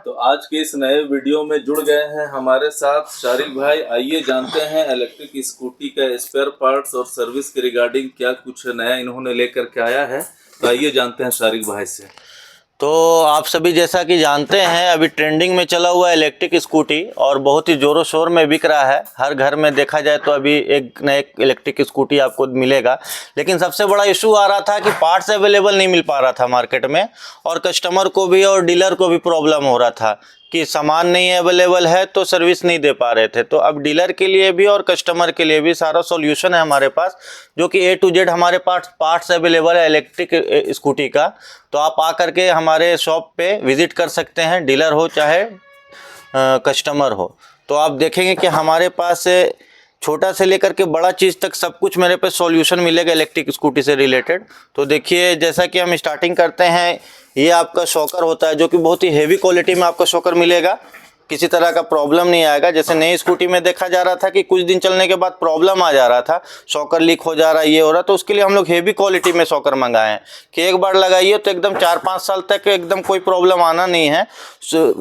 तो आज के इस नए वीडियो में जुड़ गए हैं हमारे साथ शारिक भाई। आइए जानते हैं इलेक्ट्रिक स्कूटी का स्पेयर पार्ट्स और सर्विस के रिगार्डिंग क्या कुछ नया इन्होंने लेकर के आया है। तो आइए जानते हैं शारिक भाई से। तो आप सभी जैसा कि जानते हैं अभी ट्रेंडिंग में चला हुआ इलेक्ट्रिक स्कूटी और बहुत ही ज़ोरों शोर में बिक रहा है। हर घर में देखा जाए तो अभी एक न एक इलेक्ट्रिक स्कूटी आपको मिलेगा। लेकिन सबसे बड़ा इशू आ रहा था कि पार्ट्स अवेलेबल नहीं मिल पा रहा था मार्केट में, और कस्टमर को भी और डीलर को भी प्रॉब्लम हो रहा था कि सामान नहीं अवेलेबल है तो सर्विस नहीं दे पा रहे थे। तो अब डीलर के लिए भी और कस्टमर के लिए भी सारा सॉल्यूशन है हमारे पास, जो कि A to Z हमारे पास पार्ट्स अवेलेबल है इलेक्ट्रिक स्कूटी का। तो आप आकर के हमारे शॉप पे विज़िट कर सकते हैं, डीलर हो चाहे कस्टमर हो। तो आप देखेंगे कि हमारे पास छोटा से लेकर के बड़ा चीज़ तक सब कुछ मेरे पे सॉल्यूशन मिलेगा इलेक्ट्रिक स्कूटी से रिलेटेड। तो देखिए, जैसा कि हम स्टार्टिंग करते हैं, ये आपका शॉकर होता है जो कि बहुत ही हेवी क्वालिटी में आपका शॉकर मिलेगा। किसी तरह का प्रॉब्लम नहीं आएगा। जैसे नई स्कूटी में देखा जा रहा था कि कुछ दिन चलने के बाद प्रॉब्लम आ जा रहा था, शॉकर लीक हो जा रहा, ये हो रहा, तो उसके लिए हम लोग हेवी क्वालिटी में शॉकर मंगाए हैं कि एक बार लगाइए तो एकदम 4-5 साल तक एकदम कोई प्रॉब्लम आना नहीं है।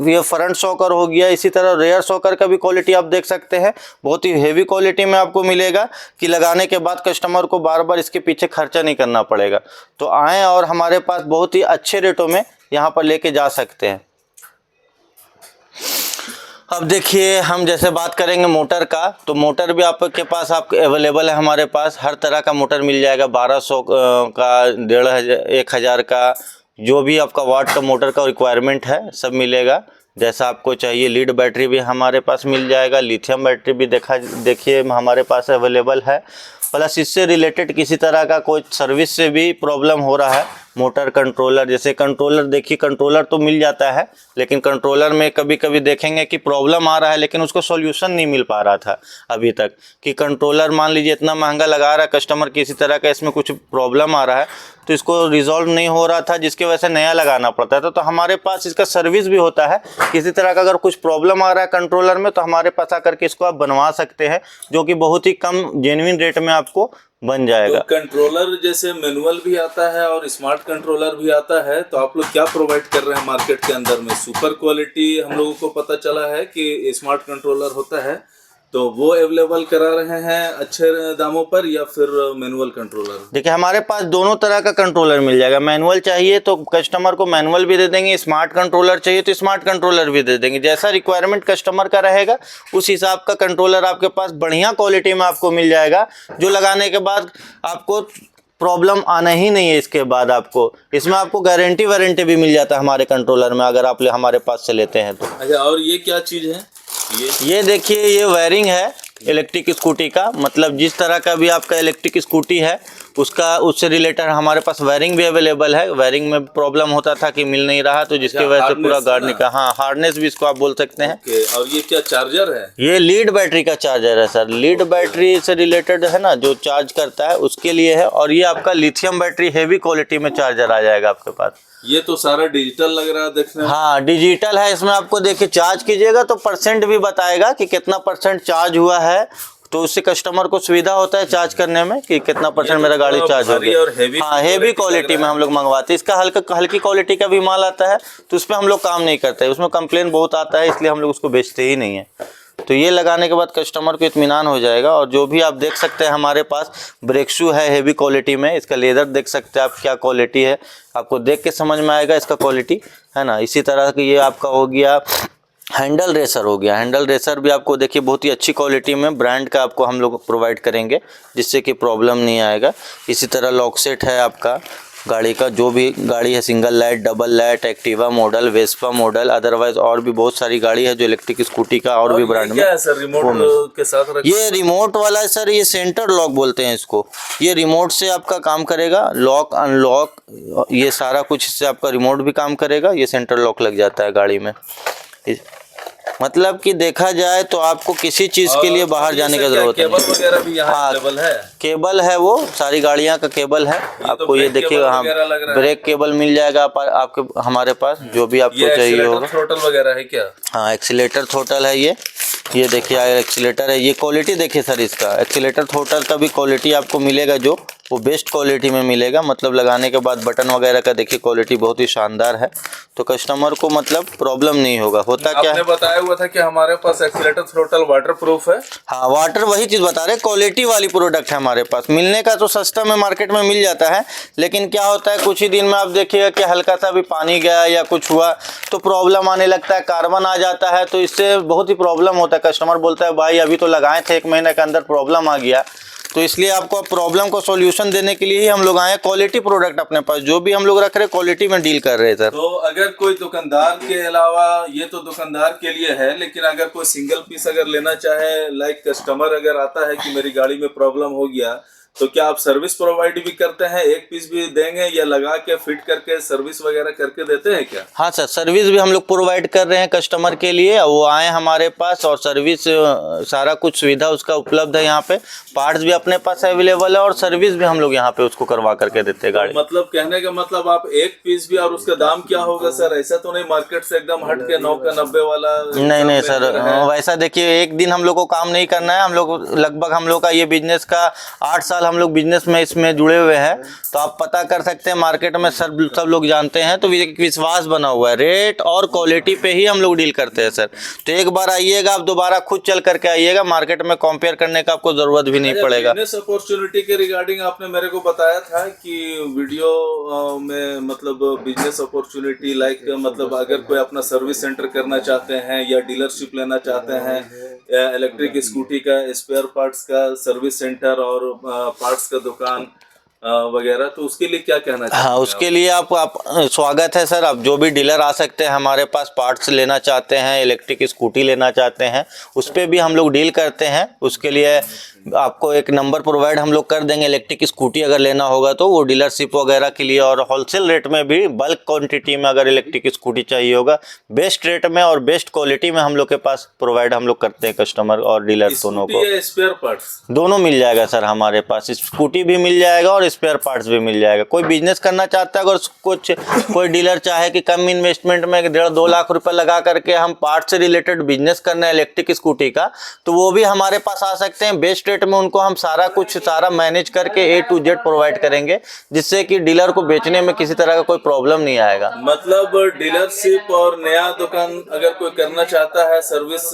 ये फ्रंट शॉकर हो गया, इसी तरह रेयर शॉकर का भी क्वालिटी आप देख सकते हैं, बहुत ही हेवी क्वालिटी में आपको मिलेगा कि लगाने के बाद कस्टमर को बार बार इसके पीछे खर्चा नहीं करना पड़ेगा। तो आएँ और हमारे पास बहुत ही अच्छे रेटों में यहाँ पर लेके जा सकते हैं। अब देखिए, हम जैसे बात करेंगे मोटर का, तो मोटर भी आपके पास आपके अवेलेबल है। हमारे पास हर तरह का मोटर मिल जाएगा, 1200 का, 1500, 1000 का, जो भी आपका वाट का मोटर का रिक्वायरमेंट है सब मिलेगा जैसा आपको चाहिए। लीड बैटरी भी हमारे पास मिल जाएगा, लिथियम बैटरी भी देखिए हमारे पास अवेलेबल है। प्लस इससे रिलेटेड किसी तरह का कोई सर्विस से भी प्रॉब्लम हो रहा है, मोटर कंट्रोलर, जैसे कंट्रोलर देखिए, कंट्रोलर तो मिल जाता है लेकिन कंट्रोलर में कभी कभी देखेंगे कि प्रॉब्लम आ रहा है लेकिन उसको सॉल्यूशन नहीं मिल पा रहा था अभी तक। कि कंट्रोलर मान लीजिए इतना महंगा लगा रहा है कस्टमर, किसी तरह का इसमें कुछ प्रॉब्लम आ रहा है तो इसको रिजॉल्व नहीं हो रहा था, जिसकी वजह से नया लगाना पड़ता है। तो हमारे पास इसका सर्विस भी होता है। किसी तरह का अगर कुछ प्रॉब्लम आ रहा है कंट्रोलर में तो हमारे पास आकर के इसको आप बनवा सकते हैं, जो कि बहुत ही कम जेन्युइन रेट में आपको बन जाएगा। तो कंट्रोलर जैसे मैनुअल भी आता है और स्मार्ट कंट्रोलर भी आता है, तो आप लोग क्या प्रोवाइड कर रहे हैं मार्केट के अंदर में? सुपर क्वालिटी हम लोगों को पता चला है कि स्मार्ट कंट्रोलर होता है, तो वो अवेलेबल करा रहे हैं अच्छे दामों पर, या फिर मैनुअल कंट्रोलर? देखिए, हमारे पास दोनों तरह का कंट्रोलर मिल जाएगा। मैनुअल चाहिए तो कस्टमर को मैनुअल भी दे देंगे, स्मार्ट कंट्रोलर चाहिए तो स्मार्ट कंट्रोलर भी दे देंगे। जैसा रिक्वायरमेंट कस्टमर का रहेगा उस हिसाब का कंट्रोलर आपके पास बढ़िया क्वालिटी में आपको मिल जाएगा, जो लगाने के बाद आपको प्रॉब्लम आना ही नहीं है। इसके बाद आपको इसमें आपको गारंटी वारंटी भी मिल जाता है हमारे कंट्रोलर में, अगर आप हमारे पास से लेते हैं तो। अच्छा, और ये क्या चीज़ है? ये देखिए, ये वायरिंग है इलेक्ट्रिक स्कूटी का। मतलब जिस तरह का भी आपका इलेक्ट्रिक स्कूटी है उससे रिलेटेड हमारे पास वायरिंग भी अवेलेबल है। वायरिंग में प्रॉब्लम होता था कि मिल नहीं रहा, तो जिसकी वजह से पूरा गार्ड निकला। हाँ, हार्डनेस भी इसको आप बोल सकते हैं। और ये क्या चार्जर है? ये लीड बैटरी का चार्जर है सर। लीड बैटरी से रिलेटेड है ना, जो चार्ज करता है उसके लिए है। और ये आपका लिथियम बैटरी हेवी क्वालिटी में चार्जर आ जाएगा आपके पास। ये तो सारा डिजिटल लग रहा है देखने में। हाँ, डिजिटल है। इसमें आपको देखिए, चार्ज कीजिएगा तो परसेंट भी बताएगा कि कितना परसेंट चार्ज हुआ है, तो उससे कस्टमर को सुविधा होता है चार्ज करने में कि कितना परसेंट मेरा गाड़ी चार्ज हो गया। हाँ, हेवी क्वालिटी में हम लोग मंगवाते हैं। इसका हल्की क्वालिटी का भी माल आता है तो उस पर हम लोग काम नहीं करते, उसमें कंप्लेन बहुत आता है, इसलिए हम लोग उसको बेचते ही नहीं है। तो ये लगाने के बाद कस्टमर को इत्मीनान हो जाएगा। और जो भी आप देख सकते हैं हमारे पास ब्रेक शू है हेवी क्वालिटी में। इसका लेदर देख सकते हैं आप क्या क्वालिटी है, आपको देख के समझ में आएगा इसका क्वालिटी, है ना। इसी तरह की ये आपका हो गया हैंडल रेसर हो गया। हैंडल रेसर भी आपको देखिए बहुत ही अच्छी क्वालिटी में ब्रांड का आपको हम लोग प्रोवाइड करेंगे, जिससे कि प्रॉब्लम नहीं आएगा। इसी तरह लॉक सेट है आपका गाड़ी का, जो भी गाड़ी है, single light, double light, Activa model, Vespa model, otherwise और भी बहुत सारी गाड़ी है जो इलेक्ट्रिक स्कूटी का और भी ब्रांड में। सर रिमोट के साथ ये रिमोट वाला है सर, ये सेंटर लॉक बोलते हैं इसको। ये रिमोट से आपका काम करेगा, लॉक अनलॉक ये सारा कुछ इससे आपका रिमोट भी काम करेगा। ये सेंटर लॉक लग जाता है गाड़ी में। मतलब कि देखा जाए तो आपको किसी चीज के लिए बाहर जाने की जरूरत नहीं। केबल वगैरह भी यहाँ अवेलेबल है? केबल है, वो सारी गाड़ियाँ का केबल है आपको। ये देखिए, हाँ, ब्रेक केबल मिल जाएगा आपके हमारे पास, जो भी आपको चाहिए होगा। थ्रोटल वगैरह है क्या? हाँ, एक्सीलेटर थ्रोटल है ये देखिए एक्सीलेटर है। ये क्वालिटी देखिए सर, इसका एक्सीलेटर थ्रोटल का भी क्वालिटी आपको मिलेगा, जो वो बेस्ट क्वालिटी में मिलेगा। मतलब लगाने के बाद बटन वगैरह का देखिए क्वालिटी बहुत ही शानदार है, तो कस्टमर को मतलब प्रॉब्लम नहीं होगा। होता क्या आपने बताया हुआ था कि हमारे पास एक्सीलेटर थ्रोटल वाटर प्रूफ है। हाँ, वाटर वही चीज़ बता रहे, क्वालिटी वाली प्रोडक्ट है हमारे पास। मिलने का तो सस्ता में मार्केट में मिल जाता है, लेकिन क्या होता है कुछ ही दिन में आप देखिएगा कि हल्का सा भी पानी गया या कुछ हुआ तो प्रॉब्लम आने लगता है, कार्बन आ जाता है, तो इससे बहुत ही प्रॉब्लम होता है। कस्टमर बोलता है भाई अभी तो लगाए थे 1 महीने के अंदर प्रॉब्लम आ गया। तो इसलिए आपको प्रॉब्लम को सॉल्यूशन देने के लिए ही हम लोग आए। क्वालिटी प्रोडक्ट अपने पास जो भी हम लोग रख रहे हैं क्वालिटी में डील कर रहे हैं सर। तो अगर कोई दुकानदार के अलावा, ये तो दुकानदार के लिए है, लेकिन अगर कोई सिंगल पीस अगर लेना चाहे, लाइक कस्टमर अगर आता है कि मेरी गाड़ी में प्रॉब्लम हो गया, तो क्या आप सर्विस प्रोवाइड भी करते हैं? एक पीस भी देंगे या लगा के फिट करके सर्विस वगैरह करके देते हैं क्या? हाँ सर, सर्विस भी हम लोग प्रोवाइड कर रहे हैं कस्टमर के लिए। वो आए हमारे पास और सर्विस सारा कुछ सुविधा उसका उपलब्ध है यहाँ पे। पार्ट्स भी अपने पास अवेलेबल है और सर्विस भी हम लोग यहाँ पे उसको करवा करके देते हैं गाड़ी। मतलब कहने का मतलब आप एक पीस भी, और उसका दाम क्या होगा सर? ऐसा तो नहीं मार्केट से एकदम हट के 9 का 90 वाला? नहीं सर, वैसा देखिए एक दिन हम लोग को काम नहीं करना है। हम लोग लगभग हम लोग का ये बिजनेस का 8 साल हम लोग बिजनेस में इसमें जुड़े हुए हैं, तो आप पता कर सकते हैं मार्केट में सब लोग जानते हैं। तो एक विश्वास बना हुआ है, रेट और क्वालिटी पे ही हम लोग डील करते हैं सर। तो एक बार आइएगा, आप दोबारा खुद चल करके आइएगा, मार्केट में कंपेयर करने का आपको जरूरत भी नहीं पड़ेगा। बिजनेस अपॉर्चुनिटी के रिगार्डिंग आपने मेरे को बताया था कि वीडियो में, मतलब बिजनेस अपॉर्चुनिटी लाइक, मतलब अगर कोई अपना सर्विस सेंटर करना चाहते हैं या डीलरशिप लेना चाहते हैं, इलेक्ट्रिक स्कूटी का स्पेयर पार्ट्स का सर्विस सेंटर और पार्ट्स का दुकान वगैरह, तो उसके लिए क्या कहना चाहिए? हाँ, उसके लिए आप स्वागत है सर। आप जो भी डीलर आ सकते हैं हमारे पास। पार्ट्स लेना चाहते हैं, इलेक्ट्रिक स्कूटी लेना चाहते हैं, उस पर भी हम लोग डील करते हैं। उसके लिए आपको एक नंबर प्रोवाइड हम लोग कर देंगे। इलेक्ट्रिक स्कूटी अगर लेना होगा तो वो डीलरशिप वगैरह के लिए, और होलसेल रेट में भी बल्क क्वांटिटी में अगर इलेक्ट्रिक स्कूटी चाहिए होगा, बेस्ट रेट में और बेस्ट क्वालिटी में हम लोग के पास प्रोवाइड हम लोग करते हैं कस्टमर और डीलर दोनों को। स्पेयर पार्ट्स दोनों मिल जाएगा सर हमारे पास। स्कूटी भी मिल जाएगा और स्पेयर पार्ट्स भी मिल जाएगा। कोई बिजनेस करना चाहता है, अगर कोई डीलर चाहे कि कम इन्वेस्टमेंट में 1.5-2 लाख रुपए लगा करके हम पार्ट से रिलेटेड बिजनेस करना है इलेक्ट्रिक स्कूटी का, तो वो भी हमारे पास आ सकते हैं। बेस्ट रेट में उनको हम सारा मैनेज करके A to Z प्रोवाइड करेंगे, जिससे कि डीलर को बेचने में किसी तरह का कोई प्रॉब्लम नहीं आएगा। मतलब डीलरशिप और नया दुकान अगर कोई करना चाहता है, सर्विस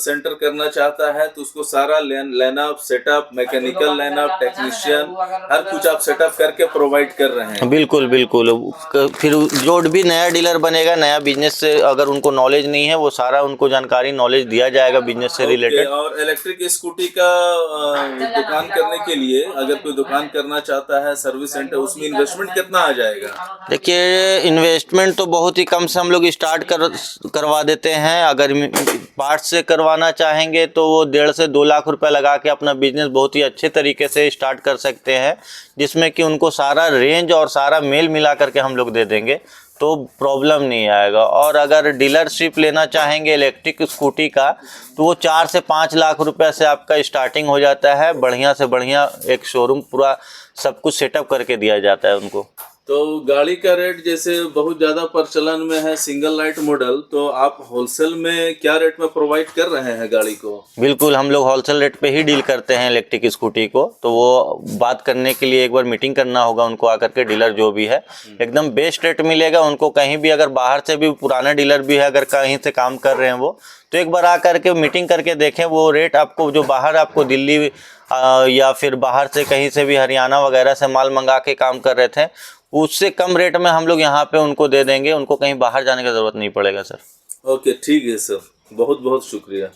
सेंटर करना चाहता है, तो उसको सारा lineup, setup, mechanical lineup, technician, हर कुछ आप सेटअप करके प्रोवाइड कर रहे हैं। बिल्कुल। फिर जो भी नया डीलर बनेगा, नया बिजनेस से अगर उनको नॉलेज नहीं है, वो सारा उनको जानकारी नॉलेज दिया जाएगा बिजनेस से रिलेटेड। और इलेक्ट्रिक स्कूटी का दुकान करने के लिए अगर कोई दुकान करना चाहता है, सर्विस सेंटर, उसमें इन्वेस्टमेंट कितना आ जाएगा? देखिए इन्वेस्टमेंट तो बहुत ही कम से हम लोग स्टार्ट करवा देते हैं। अगर पार्ट से करवाना चाहेंगे तो वो 1.5 से 2 लाख रुपए लगा के अपना बिजनेस बहुत ही अच्छे तरीके से स्टार्ट कर सकते हैं, जिसमें कि उनको सारा रेंज और सारा मेल मिला करके हम लोग दे देंगे, तो प्रॉब्लम नहीं आएगा। और अगर डीलरशिप लेना चाहेंगे इलेक्ट्रिक स्कूटी का, तो वो 4 से 5 लाख रुपए से आपका स्टार्टिंग हो जाता है। बढ़िया से बढ़िया एक शोरूम पूरा सब कुछ सेटअप करके दिया जाता है उनको। तो गाड़ी का रेट जैसे बहुत ज़्यादा प्रचलन में है, सिंगल लाइट मॉडल, तो आप होलसेल में क्या रेट में प्रोवाइड कर रहे हैं गाड़ी को? बिल्कुल, हम लोग होलसेल रेट पे ही डील करते हैं इलेक्ट्रिक स्कूटी को। तो वो बात करने के लिए एक बार मीटिंग करना होगा उनको आकर के। डीलर जो भी है एकदम बेस्ट रेट मिलेगा उनको। कहीं भी अगर बाहर से भी पुराना डीलर भी है, अगर कहीं से काम कर रहे हैं वो, तो एक बार आकर के मीटिंग करके देखें। वो रेट आपको जो बाहर आपको दिल्ली या फिर बाहर से कहीं से भी हरियाणा वगैरह से माल मंगा के काम कर रहे थे, उससे कम रेट में हम लोग यहाँ पे उनको दे देंगे। उनको कहीं बाहर जाने की जरूरत नहीं पड़ेगा सर। ओके, ठीक है सर, बहुत बहुत शुक्रिया।